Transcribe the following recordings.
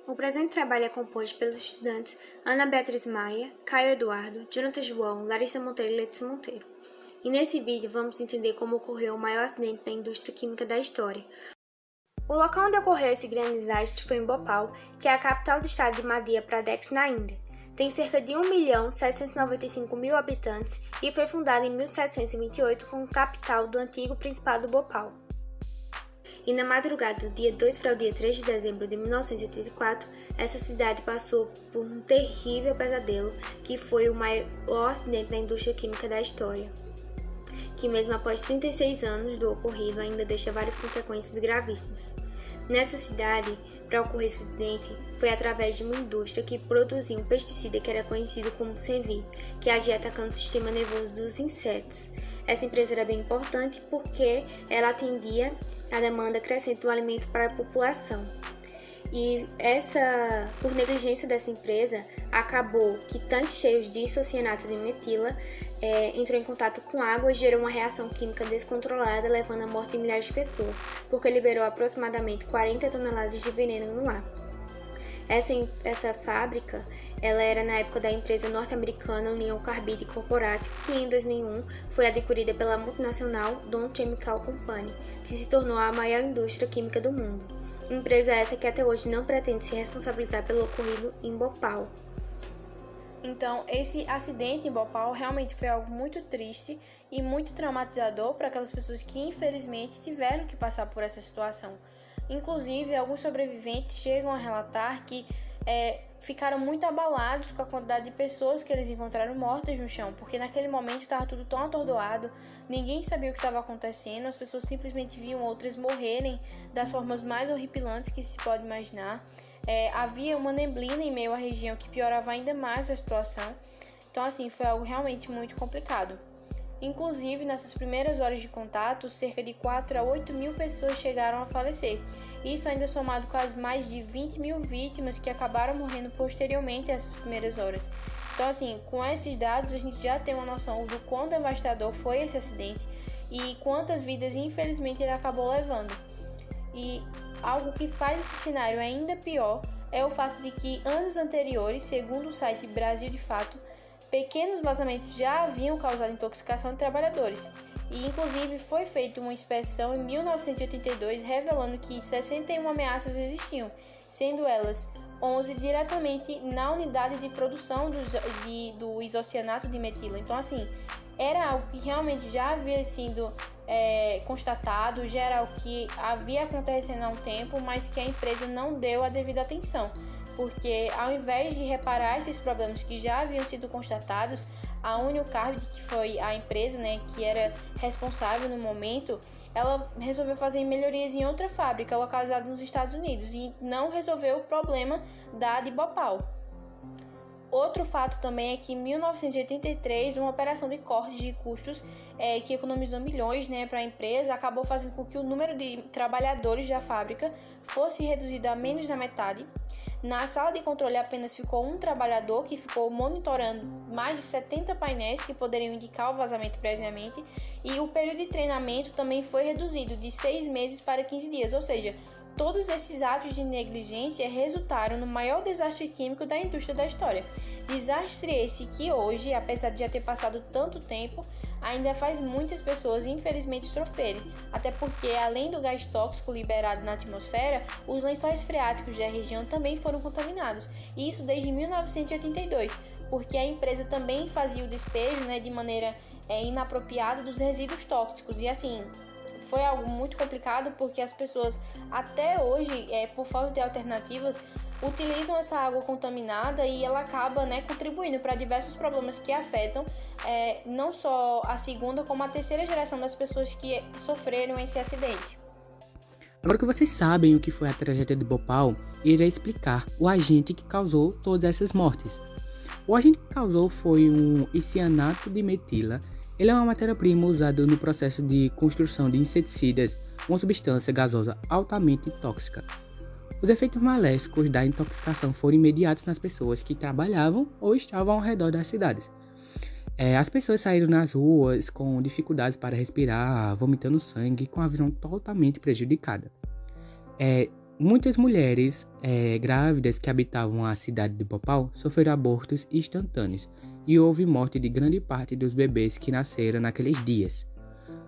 O presente trabalho é composto pelos estudantes Ana Beatriz Maia, Caio Eduardo, Jonathan João, Larissa Monteiro e Letícia Monteiro. E nesse vídeo vamos entender como ocorreu o maior acidente da indústria química da história. O local onde ocorreu esse grande desastre foi em Bhopal, que é a capital do estado de Madhya Pradesh, na Índia. Tem cerca de 1.795.000 habitantes e foi fundada em 1728 como capital do antigo Principado do Bhopal. E na madrugada do dia 2 para o dia 3 de dezembro de 1984, essa cidade passou por um terrível pesadelo, que foi o maior acidente da indústria química da história, que mesmo após 36 anos do ocorrido ainda deixa várias consequências gravíssimas. Nessa cidade, para ocorrer esse acidente, foi através de uma indústria que produzia um pesticida que era conhecido como Senvi, que agia atacando o sistema nervoso dos insetos. Essa empresa era bem importante porque ela atendia a demanda crescente do alimento para a população. E por negligência dessa empresa, acabou que tanques cheios de isocianato de metila entrou em contato com água e gerou uma reação química descontrolada, levando à morte de milhares de pessoas, porque liberou aproximadamente 40 toneladas de veneno no ar. Essa fábrica ela era na época da empresa norte-americana Union Carbide Corporation, que em 2001 foi adquirida pela multinacional Dow Chemical Company, que se tornou a maior indústria química do mundo. Empresa essa que até hoje não pretende se responsabilizar pelo ocorrido em Bhopal. Então, esse acidente em Bhopal realmente foi algo muito triste e muito traumatizador para aquelas pessoas que infelizmente tiveram que passar por essa situação. Inclusive, alguns sobreviventes chegam a relatar que ficaram muito abalados com a quantidade de pessoas que eles encontraram mortas no chão, porque naquele momento estava tudo tão atordoado, ninguém sabia o que estava acontecendo, as pessoas simplesmente viam outras morrerem das formas mais horripilantes que se pode imaginar. Havia uma neblina em meio à região que piorava ainda mais a situação. Então, assim, foi algo realmente muito complicado. Inclusive, nessas primeiras horas de contato, cerca de 4 a 8 mil pessoas chegaram a falecer. Isso ainda somado com as mais de 20 mil vítimas que acabaram morrendo posteriormente a essas primeiras horas. Então, assim, com esses dados, a gente já tem uma noção do quão devastador foi esse acidente e quantas vidas, infelizmente, ele acabou levando. E algo que faz esse cenário ainda pior é o fato de que anos anteriores, segundo o site Brasil de Fato, pequenos vazamentos já haviam causado intoxicação de trabalhadores, e inclusive foi feita uma inspeção em 1982 revelando que 61 ameaças existiam, sendo elas 11 diretamente na unidade de produção do isocianato de metila. Então, assim, era algo que realmente já havia sido constatado, já era algo que havia acontecendo há um tempo, mas que a empresa não deu a devida atenção, porque ao invés de reparar esses problemas que já haviam sido constatados, a Union Carbide, que foi a empresa, que era responsável no momento, ela resolveu fazer melhorias em outra fábrica localizada nos Estados Unidos e não resolveu o problema da de Bhopal. Outro fato também é que em 1983, uma operação de corte de custos que economizou milhões para a empresa acabou fazendo com que o número de trabalhadores da fábrica fosse reduzido a menos da metade. Na sala de controle apenas ficou um trabalhador que ficou monitorando mais de 70 painéis que poderiam indicar o vazamento previamente, e o período de treinamento também foi reduzido de 6 meses para 15 dias, ou seja, todos esses atos de negligência resultaram no maior desastre químico da indústria da história. Desastre esse que hoje, apesar de já ter passado tanto tempo, ainda faz muitas pessoas infelizmente sofrerem, até porque além do gás tóxico liberado na atmosfera, os lençóis freáticos da região também foram contaminados, e isso desde 1982, porque a empresa também fazia o despejo de maneira inapropriada dos resíduos tóxicos, e assim, foi algo muito complicado porque as pessoas até hoje, por falta de alternativas, utilizam essa água contaminada e ela acaba contribuindo para diversos problemas que afetam não só a segunda, como a terceira geração das pessoas que sofreram esse acidente. Agora que vocês sabem o que foi a tragédia de Bhopal, irei explicar o agente que causou todas essas mortes. O agente que causou foi um isocianato de metila. Ele é uma matéria-prima usada no processo de construção de inseticidas, uma substância gasosa altamente tóxica. Os efeitos maléficos da intoxicação foram imediatos nas pessoas que trabalhavam ou estavam ao redor das cidades. As pessoas saíram nas ruas com dificuldades para respirar, vomitando sangue, com a visão totalmente prejudicada. Muitas mulheres grávidas que habitavam a cidade de Bhopal sofreram abortos instantâneos e houve morte de grande parte dos bebês que nasceram naqueles dias.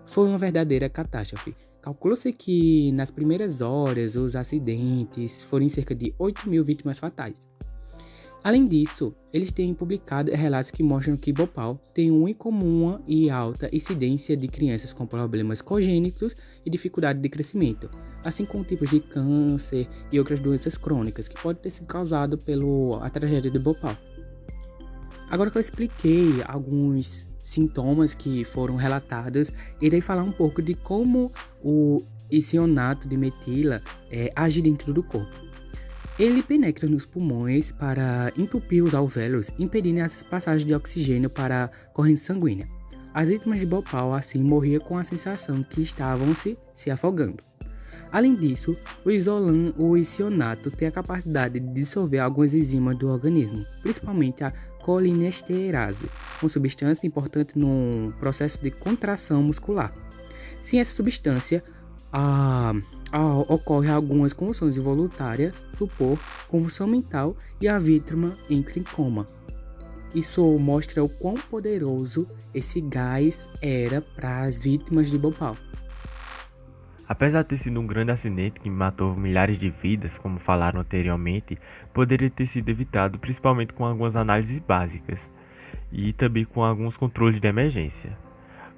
Foi uma verdadeira catástrofe. Calcula-se que nas primeiras horas os acidentes foram cerca de 8.000 vítimas fatais. Além disso, eles têm publicado relatos que mostram que Bhopal tem uma incomum e alta incidência de crianças com problemas congênitos e dificuldade de crescimento, assim como tipos de câncer e outras doenças crônicas que podem ter sido causadas pela tragédia de Bhopal. Agora que eu expliquei alguns sintomas que foram relatados, irei falar um pouco de como o iscionato de metila age dentro do corpo. Ele penetra nos pulmões para entupir os alvéolos, impedindo as passagens de oxigênio para a corrente sanguínea. As vítimas de Bhopal, assim, morriam com a sensação que estavam se afogando. Além disso, o iscionato tem a capacidade de dissolver algumas enzimas do organismo, principalmente a colinesterase, uma substância importante no processo de contração muscular. Sem essa substância, ocorre algumas convulsões involuntárias, stupor, convulsão mental e a vítima entra em coma. Isso mostra o quão poderoso esse gás era para as vítimas de Bhopal. Apesar de ter sido um grande acidente que matou milhares de vidas, como falaram anteriormente, poderia ter sido evitado principalmente com algumas análises básicas e também com alguns controles de emergência.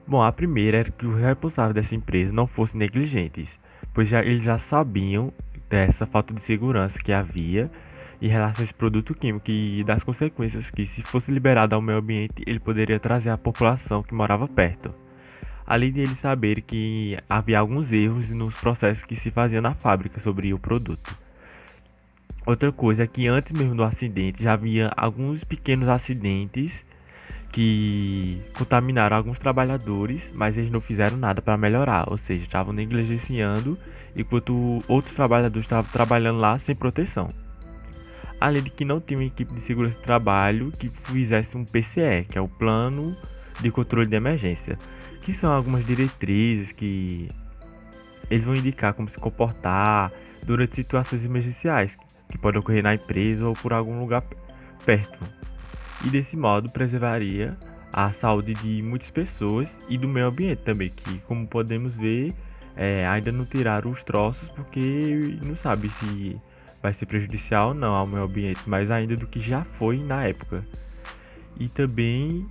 Bom, a primeira era que os responsáveis dessa empresa não fossem negligentes, pois eles já sabiam dessa falta de segurança que havia em relação a esse produto químico e das consequências que, se fosse liberado ao meio ambiente, ele poderia trazer à população que morava perto. Além de eles saberem que havia alguns erros nos processos que se faziam na fábrica sobre o produto. Outra coisa é que antes mesmo do acidente já havia alguns pequenos acidentes que contaminaram alguns trabalhadores, mas eles não fizeram nada para melhorar, ou seja, estavam negligenciando enquanto outros trabalhadores estavam trabalhando lá sem proteção. Além de que não tinha uma equipe de segurança de trabalho que fizesse um PCE, que é o Plano de Controle de Emergência, que são algumas diretrizes que eles vão indicar como se comportar durante situações emergenciais que podem ocorrer na empresa ou por algum lugar perto. E desse modo preservaria a saúde de muitas pessoas e do meio ambiente também, que, como podemos ver, ainda não tiraram os troços porque não sabe se vai ser prejudicial ou não ao meio ambiente, mas ainda do que já foi na época. E também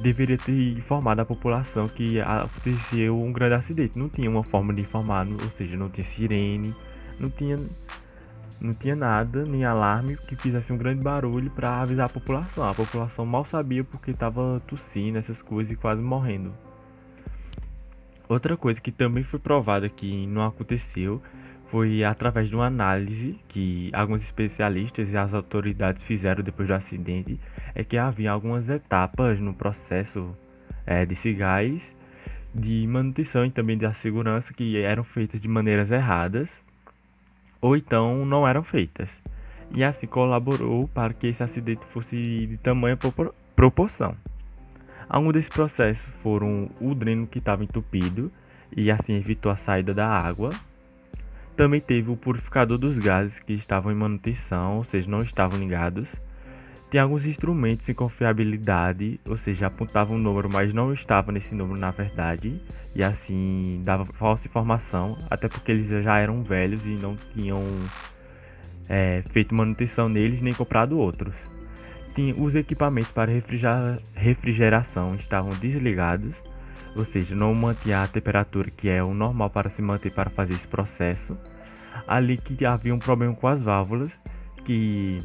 deveria ter informado a população que aconteceu um grande acidente. Não tinha uma forma de informar, ou seja, não tinha sirene, não tinha nada, nem alarme que fizesse um grande barulho para avisar a população. A população mal sabia porque estava tossindo, essas coisas, e quase morrendo. Outra coisa que também foi provada que não aconteceu foi através de uma análise que alguns especialistas e as autoridades fizeram depois do acidente, é que havia algumas etapas no processo desse gás de manutenção e também da segurança que eram feitas de maneiras erradas ou então não eram feitas. E assim colaborou para que esse acidente fosse de tamanha proporção. Alguns desses processos foram o dreno que estava entupido e assim evitou a saída da água. Também teve o purificador dos gases que estavam em manutenção, ou seja, não estavam ligados. Tem alguns instrumentos sem confiabilidade, ou seja, apontavam um número, mas não estava nesse número na verdade. E assim dava falsa informação, até porque eles já eram velhos e não tinham feito manutenção neles nem comprado outros. Os equipamentos para refrigeração estavam desligados, ou seja, não mantinha a temperatura que é o normal para se manter para fazer esse processo. Ali que havia um problema com as válvulas, que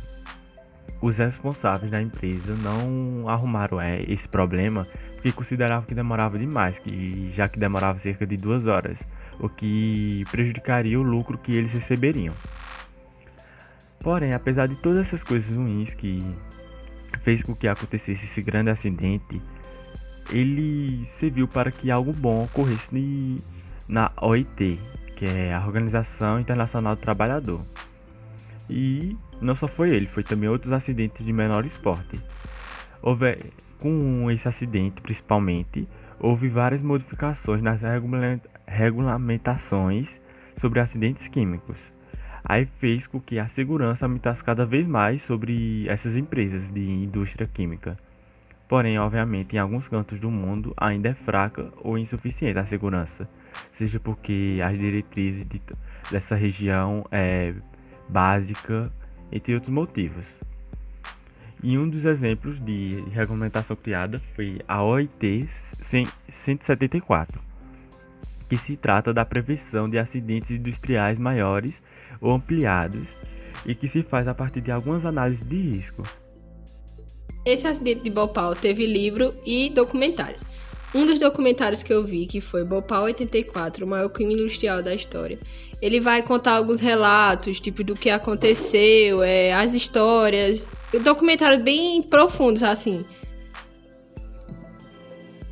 os responsáveis da empresa não arrumaram esse problema, porque consideravam que demorava demais, já que demorava cerca de 2 horas, o que prejudicaria o lucro que eles receberiam. Porém, apesar de todas essas coisas ruins que fez com que acontecesse esse grande acidente, ele serviu para que algo bom ocorresse na OIT, que é a Organização Internacional do Trabalhador. E não só foi ele, foi também outros acidentes de menor exporte. Com esse acidente, principalmente, houve várias modificações nas regulamentações sobre acidentes químicos. Aí fez com que a segurança aumentasse cada vez mais sobre essas empresas de indústria química. Porém, obviamente, em alguns cantos do mundo ainda é fraca ou insuficiente a segurança, seja porque as diretrizes dessa região é básica, entre outros motivos. E um dos exemplos de regulamentação criada foi a OIT 174, que se trata da prevenção de acidentes industriais maiores ou ampliados e que se faz a partir de algumas análises de risco. Esse acidente de Bhopal teve livro e documentários. Um dos documentários que eu vi, que foi Bhopal 84, o maior crime industrial da história, ele vai contar alguns relatos, tipo, do que aconteceu, as histórias, documentários bem profundos, assim.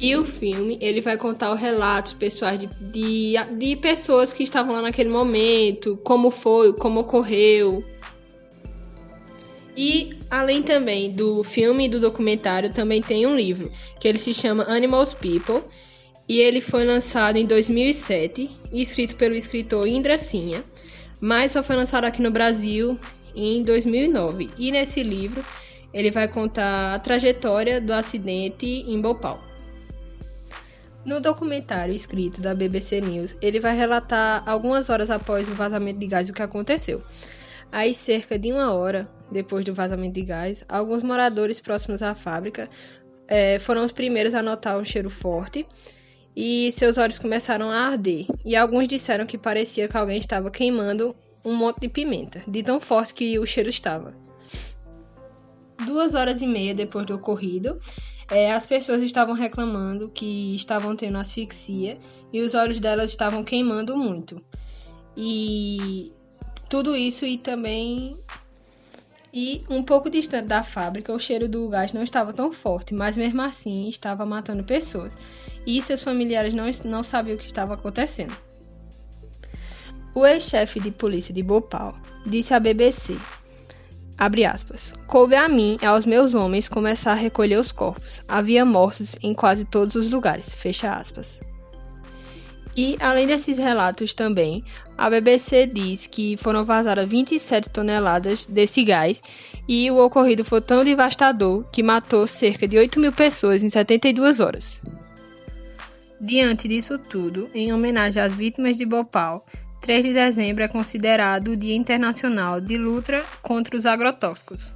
E o filme, ele vai contar os relatos pessoais de pessoas que estavam lá naquele momento, como foi, como ocorreu. E, além também do filme e do documentário, também tem um livro, que ele se chama Animals People, e ele foi lançado em 2007, escrito pelo escritor Indra Sinha, mas só foi lançado aqui no Brasil em 2009. E nesse livro, ele vai contar a trajetória do acidente em Bhopal. No documentário escrito da BBC News, ele vai relatar algumas horas após o vazamento de gás o que aconteceu. Aí, cerca de 1 hora depois do vazamento de gás, alguns moradores próximos à fábrica foram os primeiros a notar um cheiro forte e seus olhos começaram a arder. E alguns disseram que parecia que alguém estava queimando um monte de pimenta, de tão forte que o cheiro estava. 2h30 depois do ocorrido, as pessoas estavam reclamando que estavam tendo asfixia e os olhos delas estavam queimando muito. E tudo isso e um pouco distante da fábrica, o cheiro do gás não estava tão forte, mas mesmo assim estava matando pessoas. E seus familiares não sabiam o que estava acontecendo. O ex-chefe de polícia de Bhopal disse à BBC, abre aspas, coube a mim e aos meus homens começar a recolher os corpos. Havia mortos em quase todos os lugares, fecha aspas. E, além desses relatos também, a BBC diz que foram vazadas 27 toneladas desse gás e o ocorrido foi tão devastador que matou cerca de 8.000 pessoas em 72 horas. Diante disso tudo, em homenagem às vítimas de Bhopal, 3 de dezembro é considerado o Dia Internacional de Luta contra os Agrotóxicos.